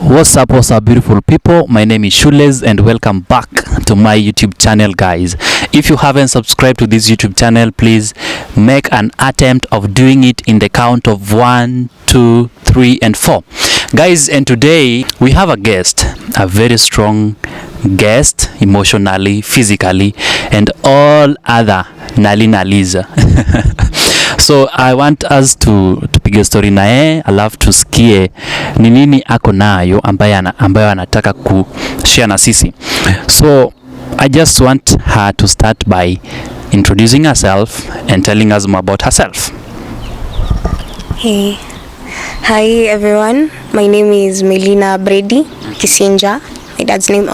What's up beautiful people? My name is Shules and welcome back to my YouTube channel, guys. If you haven't subscribed to this YouTube channel, please make an attempt of doing it in the count of 1, 2, 3 and 4, guys. And today we have a guest, a very strong guest, emotionally, physically and all other naliza. So I want us to piga story naye, alafu tusikie ni nini ako nayo ambayo anataka kushare na sisi. So I just want her to start by introducing herself and telling us more about herself. Hey. Hi everyone. My name is Melina Brady Kisinja. My dad's name.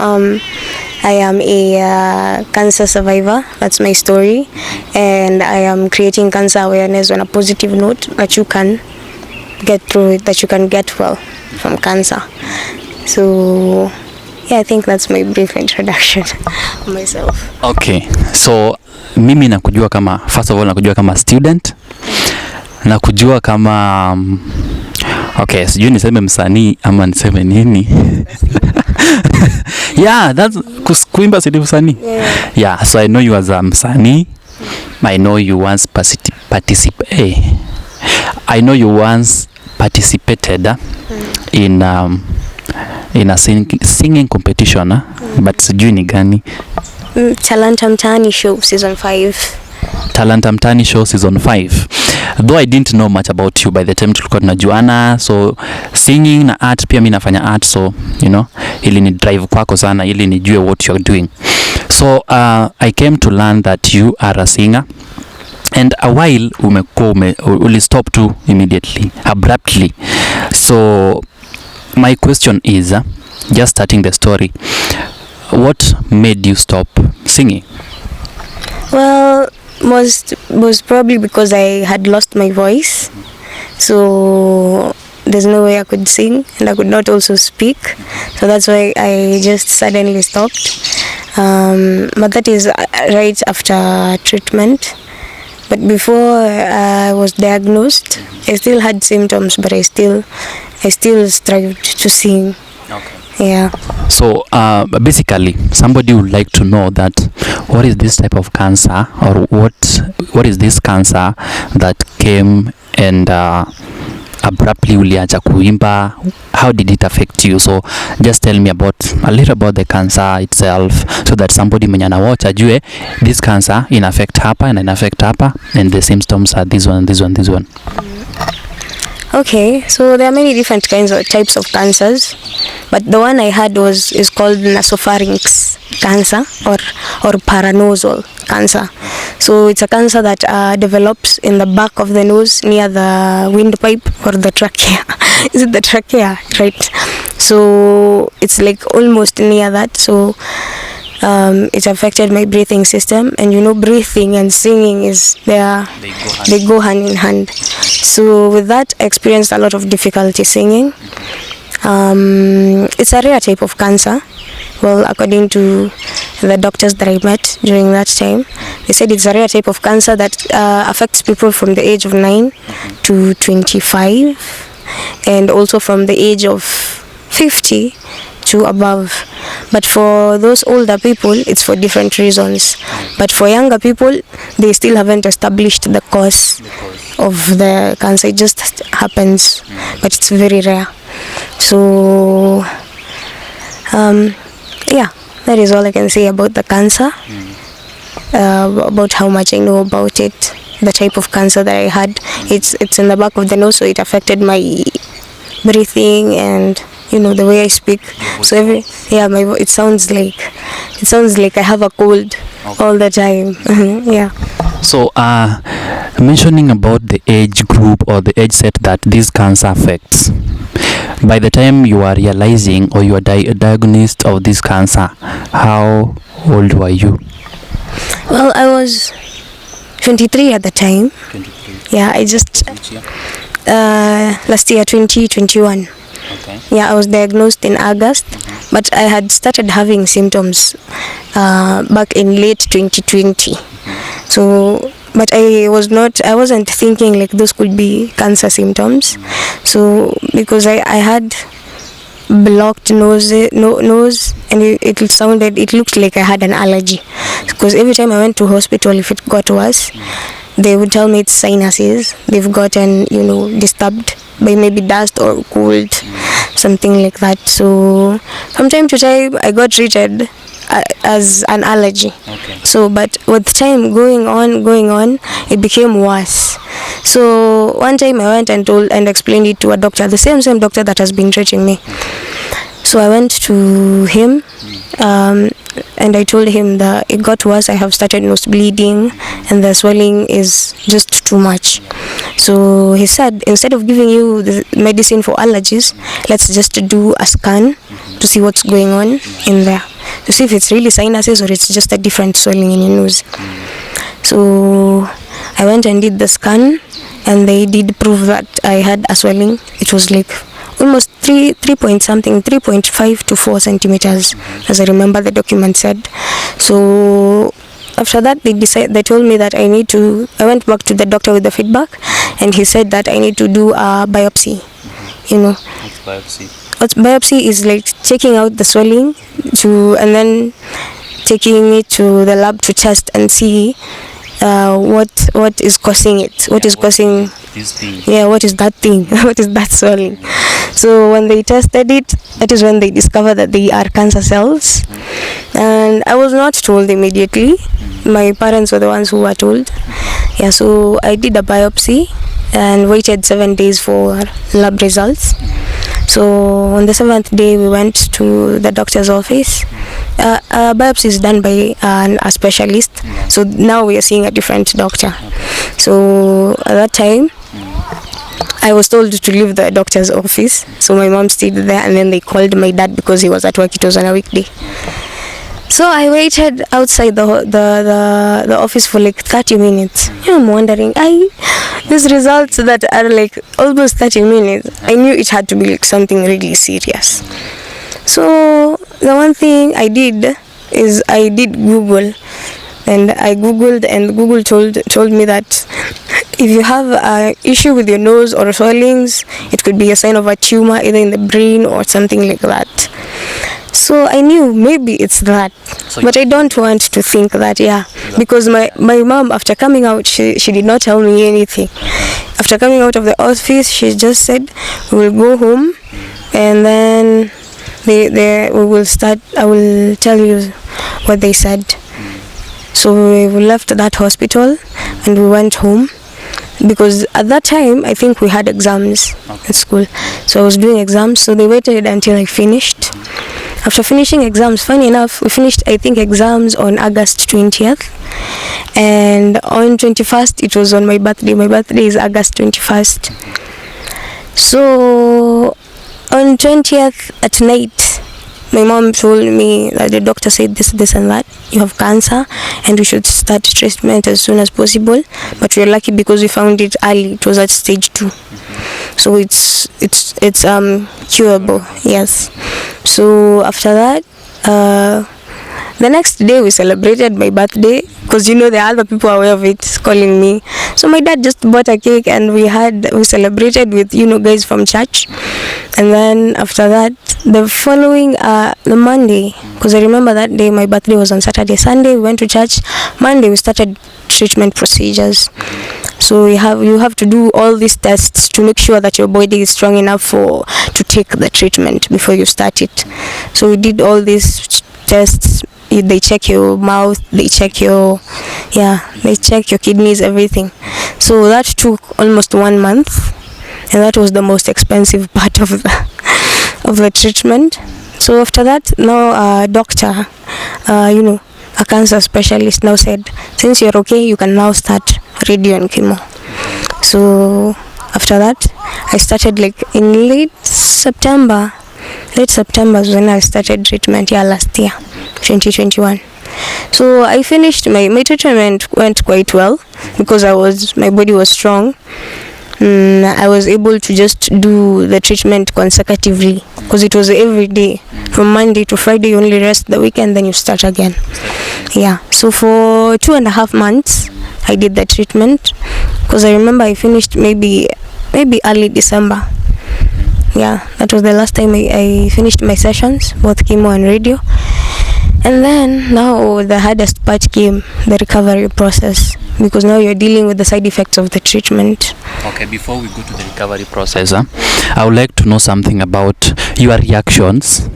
I am a cancer survivor. That's my story, and I am creating cancer awareness on a positive note that you can get through it, that you can get well from cancer. So yeah, I think that's my brief introduction of myself. Okay, so mimi nakujua kama, first of all nakujua kama student, nakujua kama okay, sijui niseme msanii ama niseme nini. Yeah, that's kuimba si msanii. Yeah, so I know you as a msanii. I know you once participated in a singing competition, but sijui ni gani. Talanta Mtaani Show season 5. Talanta Mtaani Show season 5. Though I didn't know much about you by the time tulikuwa tunajuana, so singing na art pia mimi nafanya art, so you know ili ni drive kwako sana ili nijue what you're doing. So I came to learn that you are a singer, and a while uli stop to immediately, abruptly. So my question is, just starting the story, what made you stop singing? Well, was probably because I had lost my voice, so there's no way I could sing, and I could not also speak, so that's why I just suddenly stopped. But that is right after treatment. But before I was diagnosed, I still had symptoms, but I still strived to sing. Okay. Yeah. So basically somebody would like to know that what is this type of cancer, or what is this cancer that came and abruptly uliacha kuimba? How did it affect you? So just tell me a little about the cancer itself, so that somebody mwenye na watch ajue this cancer in affect hapa and in affect hapa, and the symptoms are this one. Okay, so there are many different types of cancers, but the one I had is called nasopharynx cancer or paranasal cancer. So it's a cancer that develops in the back of the nose near the windpipe or the trachea. Is it the trachea? Right. So it's like almost near that. So it affected my breathing system, and you know, breathing and singing they go hand in hand. So with that, I experienced a lot of difficulty singing. It's a rare type of cancer. Well, according to the doctors that I met during that time, they said it's a rare type of cancer that affects people from the age of 9 to 25, and also from the age of 50 to above. But for those older people, it's for different reasons. But for younger people, they still haven't established the cause of the cancer. It just happens, but it's very rare. So yeah, that is all I can say about the cancer, about how much I know about it. The type of cancer that I had, it's in the back of the nose, so it affected my breathing and, you know, the way I speak. So it sounds like I have a cold all the time. Yeah. So mentioning about the age group or the age set that this cancer affects, by the time you are realizing or you are diagnosed of this cancer, how old were you? Well, I was 23 at the time. 23. Yeah, I just last year 2021. Okay. Yeah, I was diagnosed in August, but I had started having symptoms back in late 2020. So, but I wasn't thinking like those could be cancer symptoms. So because I had blocked nose, and it looked like I had an allergy, because every time I went to hospital, if it got worse, they would tell me it's sinuses. They've gotten, disturbed by maybe dust or cold, something like that. So from time to time, I got treated as an allergy. Okay. So, but with time going on, it became worse. So one time I went and explained it to a doctor, the same doctor that has been treating me. So I went to him, and I told him that it got worse. I have started nose bleeding, and the swelling is just too much. So he said, instead of giving you the medicine for allergies, let's just do a scan to see what's going on in there, to see if it's really sinuses or it's just a different swelling in your nose. So I went and did the scan, and they did prove that I had a swelling. It was like almost 3.5 to 4 centimeters, as I remember the document said. So after that, they told me that I went back to the doctor with the feedback, and he said that I need to do a biopsy. What's biopsy? Biopsy is like checking out the swelling and then taking it to the lab to test and see what is causing it. What is causing this thing? Yeah, what is that thing? What is that swelling? So when they tested it, that is when they discovered that they are cancer cells. And I was not told immediately. My parents were the ones who were told. Yeah, so I did a biopsy and waited 7 days for lab results. So on the 7th day, we went to the doctor's office. Biopsy is done by a specialist. So now we are seeing a different doctor. So at that time, I was told to leave the doctor's office. So my mom stayed there, and then they called my dad because he was at work. It was on a weekday. So I waited outside the office for like 30 minutes. I'm wondering, these results that are like almost 30 minutes, I knew it had to be like something really serious. So the one thing I did is I did Google, and I Googled, and Google told me that if you have an issue with your nose or swellings, it could be a sign of a tumor either in the brain or something like that. So I knew maybe it's that, but I don't want to think that, because my mom, after coming out, she did not tell me anything. After coming out of the office, she just said, we'll go home, and then we will start. I will tell you what they said. So we left that hospital and we went home, because at that time I think we had exams at school. So I was doing exams, so they waited until I finished. After finishing exams, funny enough, we finished, I think, exams on August 20th. And on 21st, it was on my birthday. My birthday is August 21st. So on 20th at night, my mom told me that the doctor said this and that. You have cancer and we should start treatment as soon as possible. But we're lucky because we found it early. It was at stage 2. So it's curable, yes. So after that, the next day we celebrated my birthday, because the other people aware of it calling me. So my dad just bought a cake and we celebrated with guys from church. And then after that, the following the Monday, because I remember that day my birthday was on Saturday. Sunday we went to church. Monday we started treatment procedures. So you have to do all these tests to make sure that your body is strong enough to take the treatment before you start it. So we did all these tests. They check your mouth, they check your kidneys, everything. So that took almost 1 month, and that was the most expensive part of the treatment. So after that, now a doctor, a cancer specialist now said, since you're okay, you can now start radio and chemo. So after that, I started like in late September is when I started treatment, last year, 2021. So I finished my treatment, went quite well because my body was strong. I was able to just do the treatment consecutively because it was every day. From Monday to Friday, you only rest the weekend, then you start again. So for 2.5 months, I did the treatment because I remember I finished maybe early December. Yeah, that was the last time I finished my sessions, both chemo and radio. And then now the hardest part came, the recovery process, because now you're dealing with the side effects of the treatment. Okay, before we go to the recovery process, I would like to know something about your reactions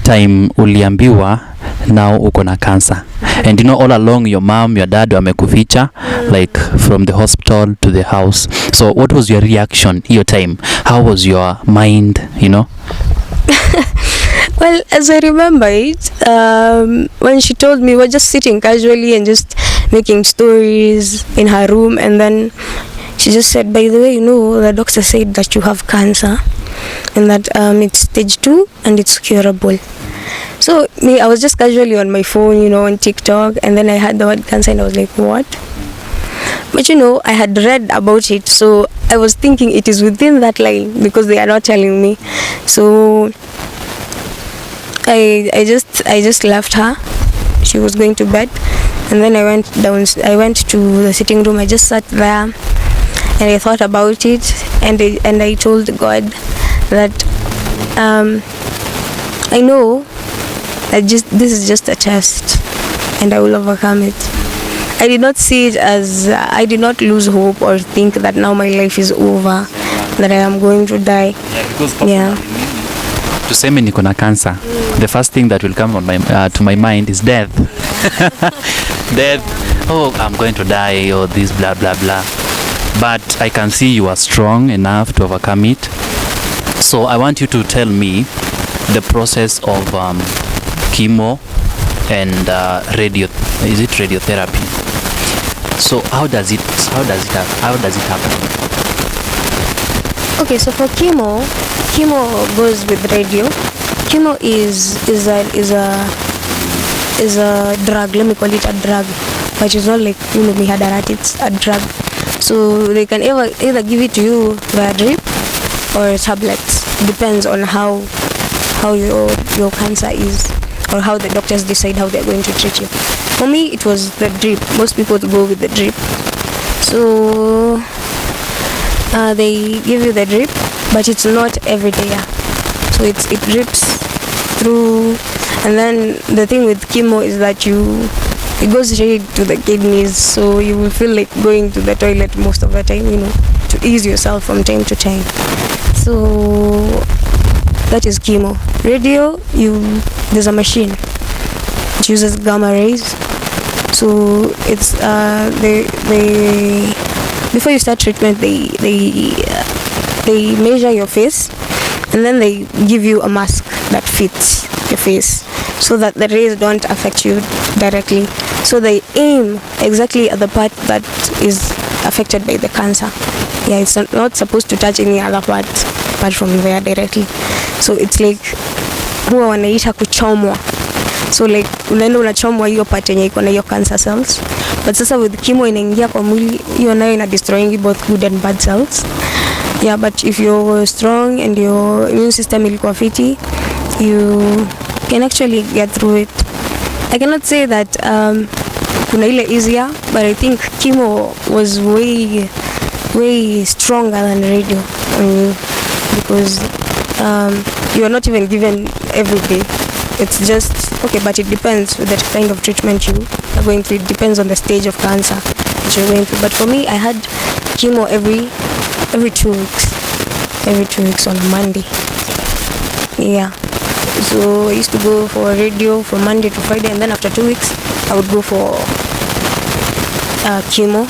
time uliambiwa now uko na cancer. And you know, all along your mom, your dad wamekuficha like from the hospital to the house. So what was your reaction your time? How was your mind, you know? Well, as I remember it, when she told me, we were just sitting casually and just making stories in her room, and then she just said, by the way, you know, the doctor said that you have cancer and that it's stage 2 and it's curable. So me, I was just casually on my phone, you know, on TikTok, and then I had the word cancer and I was like, what? But you know, I had read about it, so I was thinking it is within that line because they are not telling me. So I just left her. She was going to bed, and then I went to the sitting room. I just sat there and I thought about it, and I told God that I know that this is just a test and I will overcome it. I did not see it as I did not lose hope or think that now my life is over, that I am going to die. Yeah. Tuseme niko na cancer. The first thing that will come on to my mind is death. Death. Oh, I'm going to die, or this blah blah blah. But I can see you are strong enough to overcome it. So I want you to tell me the process of chemo and radio. Is it radiotherapy? So how does it happen? Okay, so for chemo goes with radio. Chemo is a drug. Let me call it a drug, but it's not like, you know, mihadarati. It's a drug. So they can either give it to you via drip or tablets. Depends on how your cancer is, or how the doctors decide how they're going to treat you. For me, it was the drip. Most people go with the drip. So they give you the drip, but it's not every day. So it drips through, and then the thing with chemo is that it goes straight to the kidneys, so you will feel like going to the toilet most of the time, you know, to ease yourself from time to time. So that is chemo. Radio, there's a machine. It uses gamma rays. So it's they before you start treatment, they measure your face, and then they give you a mask that fits your face, so that the rays don't affect you directly. So they aim exactly at the part that is affected by the cancer. Yeah, it's not supposed to touch any other part apart from there directly. So it's like huwa wanaita kuchomwa. So like unaenda unachomwa hiyo part yenye iko na hiyo cancer cells. But sasa with chemo inaingia kwa mwili, hiyo nayo ina destroying both good and bad cells. Yeah, but if you're strong and your immune system ilikuwa fiti, you can actually get through it. I cannot say that kuna ile easier, but I think chemo was way stronger than radio on you, because you are not even given every day. It's just okay, but it depends with the kind of treatment you are going through. It depends on the stage of cancer that you're going through. But for me, I had chemo every 2 weeks. Every 2 weeks on a Monday. Yeah. So I used to go for radio from Monday to Friday, and then after 2 weeks, I would go for chemo.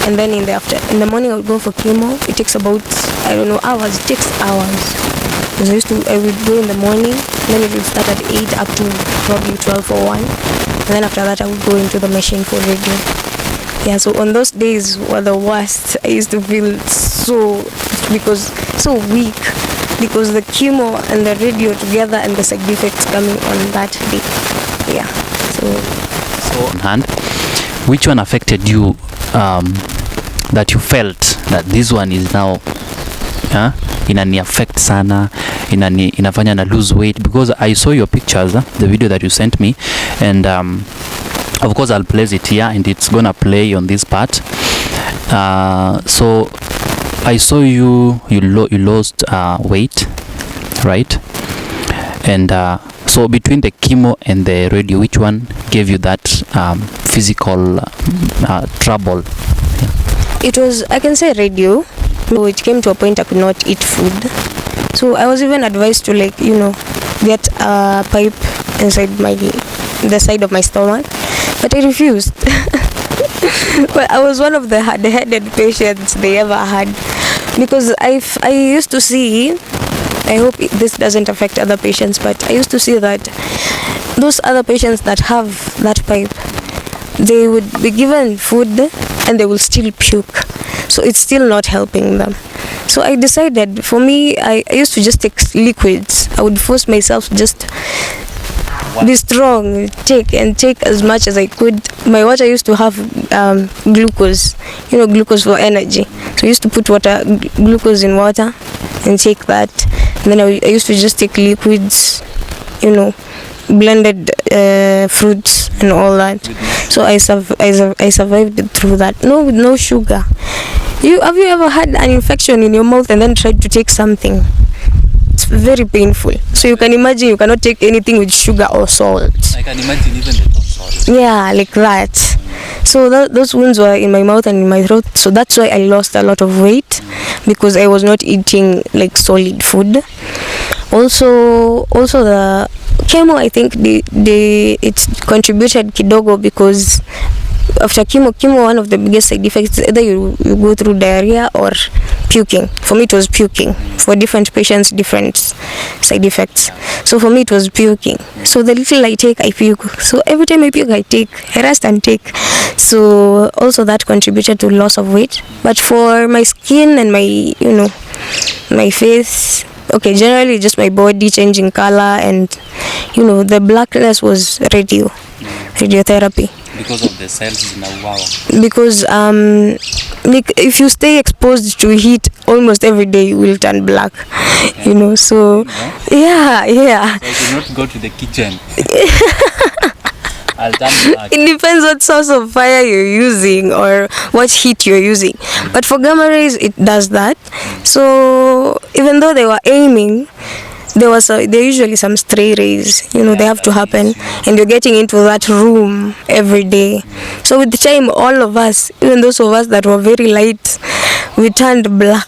And then in the morning, I would go for chemo. It takes about, hours. It takes hours. Because I would go in the morning, then it would start at 8 up to probably 12 or 1. And then after that, I would go into the machine for radio. Yeah, so on those days were the worst. I used to feel so weak, because the chemo and the radio together and the side effects coming on that day. Yeah. So on hand, which one affected you that you felt that this one is now inani affect sana, inafanya na lose weight? Because I saw your pictures, the video that you sent me, and of course I'll place it here, and it's gonna play on this part. So I saw you lost weight, right? And so between the chemo and the radio, which one gave you that physical trouble? It was, I can say, radio. So it came to a point I could not eat food. So I was even advised to, like, get a pipe inside the side of my stomach, but I refused. But I was one of the hard-headed patients they ever had, because I used to see, I hope this doesn't affect other patients, but I used to see that those other patients that have that pipe, they would be given food and they will still puke. So it's still not helping them. So I decided, for me, I used to just take liquids. I would force myself to just be strong, take as much as I could. My water used to have glucose, glucose for energy. So I used to put glucose in water and take that. And then I used to just take liquids, blended fruits and all that. So I survived through that. With no sugar. Have you ever had an infection in your mouth and then tried to take something? It's very painful. So you can imagine you cannot take anything with sugar or salt. I can imagine even the tonsils. Yeah, like that. So those wounds were in my mouth and in my throat. So that's why I lost a lot of weight, because I was not eating like solid food. Also the chemo, I think it contributed kidogo, because after chemo, one of the biggest side effects is either you go through diarrhea or puking. For me it was puking. For different patients, different side effects. So for me it was puking. So the little I take, I puke. So every time I puke, I rest and take. So also that contributed to loss of weight. But for my skin and my face, okay, generally just my body changing color, and the blackness was radiotherapy. Because of the cells in our wow. Because if you stay exposed to heat almost every day, you will turn black. Okay. So yeah. So I should not go to the kitchen. I'll turn black. It depends what source of fire you're using or what heat you're using. But for gamma rays, it does that. So even though they were aiming, there usually some stray rays, they have to happen, and you're getting into that room every day. So with the time, all of us, even those of us that were very light, we turned black.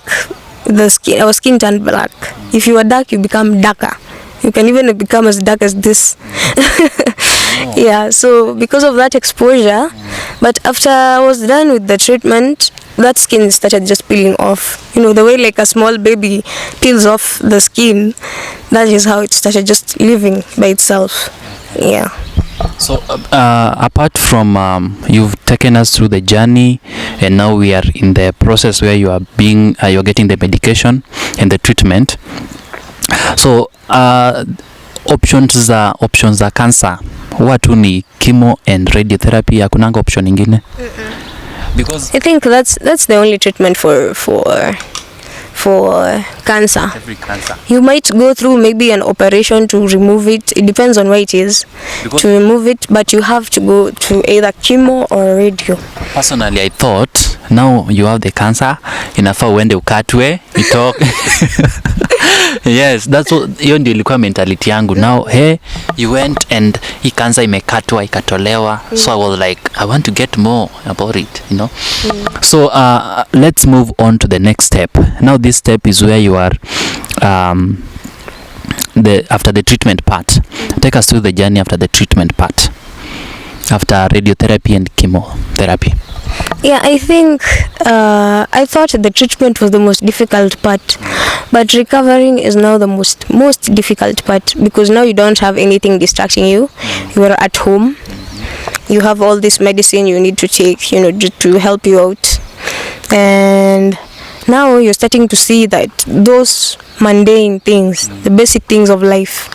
Our skin turned black. If you are dark, you become darker. You can even become as dark as this. Yeah, so because of that exposure, but after I was done with the treatment, that skin started just peeling off. The way like a small baby peels off the skin, that is how it started just living by itself. Yeah. So apart from you've taken us through the journey, and now we are in the process where you're getting the medication and the treatment. So options za cancer huwa tu ni chemo and radiotherapy, hakunanga option ingine? Because I think that's the only treatment for cancer. Every cancer. You might go through maybe an operation to remove it. It depends on where it is to remove it, but you have to go to either chemo or radio. Personally, I thought now you have the cancer, inafaa uende ukatwe itoke. Yes, that's what, hiyo ndio ilikuwa mentality yangu. Now you went and hii cancer imekatwa ikatolewa. So I was like, I want to get more about it, So let's move on to the next step. Now this step is where you are after the treatment part. Take us through the journey after the treatment part, after radiotherapy and chemotherapy. Yeah, I think I thought the treatment was the most difficult part, but recovering is now the most difficult part, because now you don't have anything distracting you. You are at home. You have all this medicine you need to take, to help you out, and now you're starting to see that those mundane things, the basic things of life,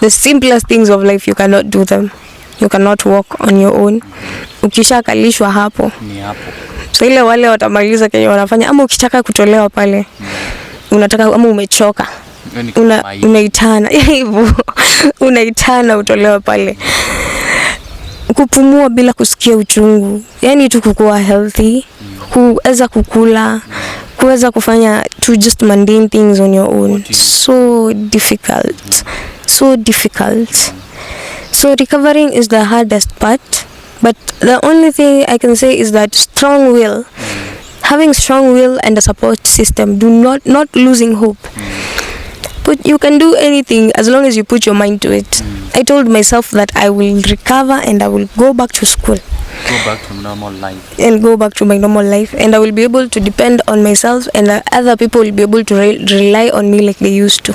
the simplest things of life, you cannot do them. You cannot walk on your own. Ukisha kalishwa hapo. Ni hapo. So ile wale watamaliza kenye wanafanya, ama ukitaka kutolewa pale, unataka ama umechoka, unaitana hivyo, unaitana utolewa pale. Kupumua bila kusikia uchungu, yani tu kukuwa healthy, kuweza kukula, kuweza kufanya to just mundane things on your own. So difficult. So recovering is the hardest part, but the only thing I can say is that strong will, having strong will and a support system, not losing hope. But you can do anything as long as you put your mind to it. I told myself that I will recover and I will go back to school. Go back to normal life. And go back to my normal life, and I will be able to depend on myself, and other people will be able to rely on me like they used to.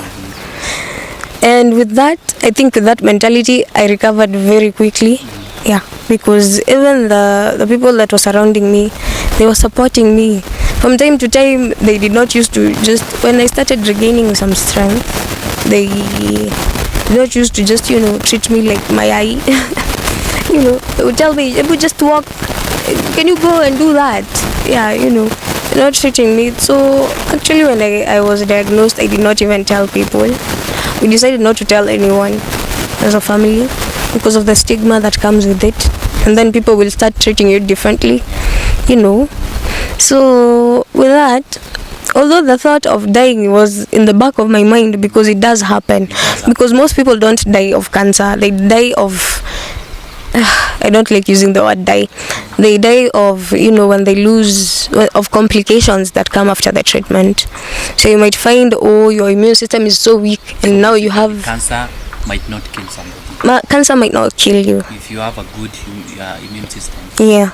And with that, I think with that mentality, I recovered very quickly. Yeah, because even the people that were surrounding me, they were supporting me. From time to time, they did not used to just, when I started regaining some strength, they did not used to just, treat me like my eye. They would tell me, "Ebu, just walk. Can you go and do that?" Yeah, not treating me. So actually, when I was diagnosed, I did not even tell people. We decided not to tell anyone as a family because of the stigma that comes with it. And then people will start treating you differently, So with that, although the thought of dying was in the back of my mind, because it does happen, because most people don't die of cancer, they die of I don't like using the word die. They die of, when they lose, of complications that come after the treatment. So you might find, your immune system is so weak, and now you have... Cancer might not kill somebody. Cancer might not kill you. If you have a good immune system. Yeah.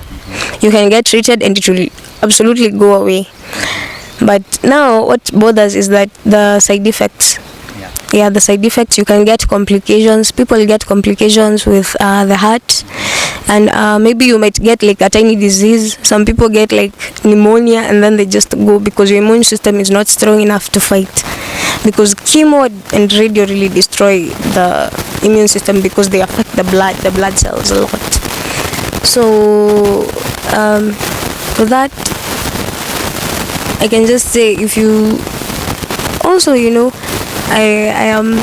You can get treated and it will absolutely go away. But now what bothers is that the side effects. Yeah, the side effects, you can get complications. People get complications with the heart, and maybe you might get like a tiny disease. Some people get like pneumonia, and then they just go because your immune system is not strong enough to fight. Because chemo and radio really destroy the immune system because they affect the blood cells a lot. So for that, I can just say, if you also, I am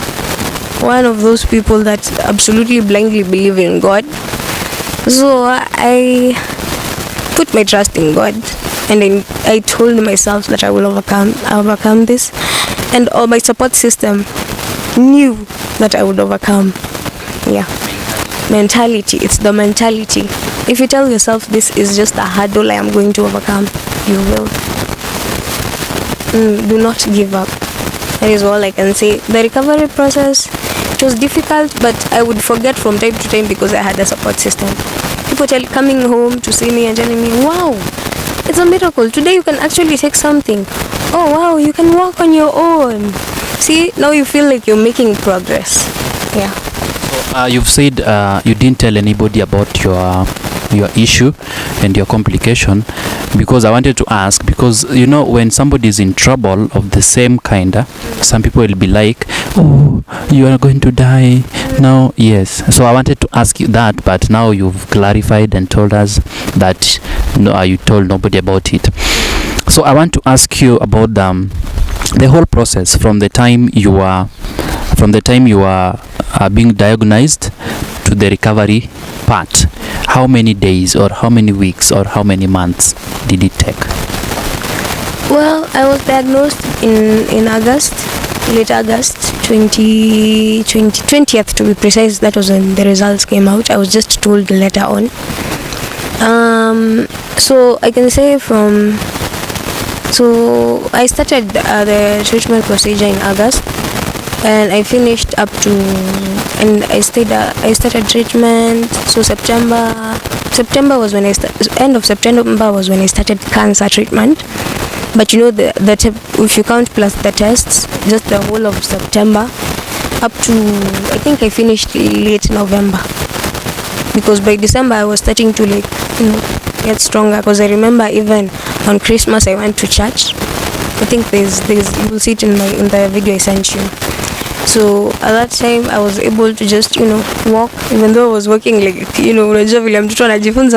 one of those people that absolutely blindly believe in God. So I put my trust in God, and I told myself that I will overcome this, and all my support system knew that I would overcome. Yeah, mentality. It's the mentality. If you tell yourself this is just a hurdle I am going to overcome, you will. Do not give up. That is all I can say. The recovery process, it was difficult, but I would forget from time to time because I had a support system. People coming home to see me and telling me, "Wow, it's a miracle. Today you can actually take something. Oh wow, you can walk on your own. See, now you feel like you're making progress." Yeah. So you've said you didn't tell anybody about your issue and your complication, because I wanted to ask, because when somebody is in trouble of the same kind, some people will be like, "Oh, you are going to die now." Yes, so I wanted to ask you that, but now you've clarified and told us that you told nobody about it. So I want to ask you about the whole process from the time you are being diagnosed to the recovery part. How many days or how many weeks or how many months did it take? Well, I was diagnosed in August, late August 20th to be precise. That was when the results came out. I was just told later on. So I can say so I started the treatment procedure in August, and I finished up to, and I started treatment. So September was when end of September was when I started cancer treatment. But if you count plus the tests, just the whole of September up to, I think I finished late November, because by December I was starting to get stronger. Because I remember even on Christmas I went to church. I think there's you will see it in the video I sent you. So at that time I was able to just walk, even though I was walking like unajua vile mtoto anajifunza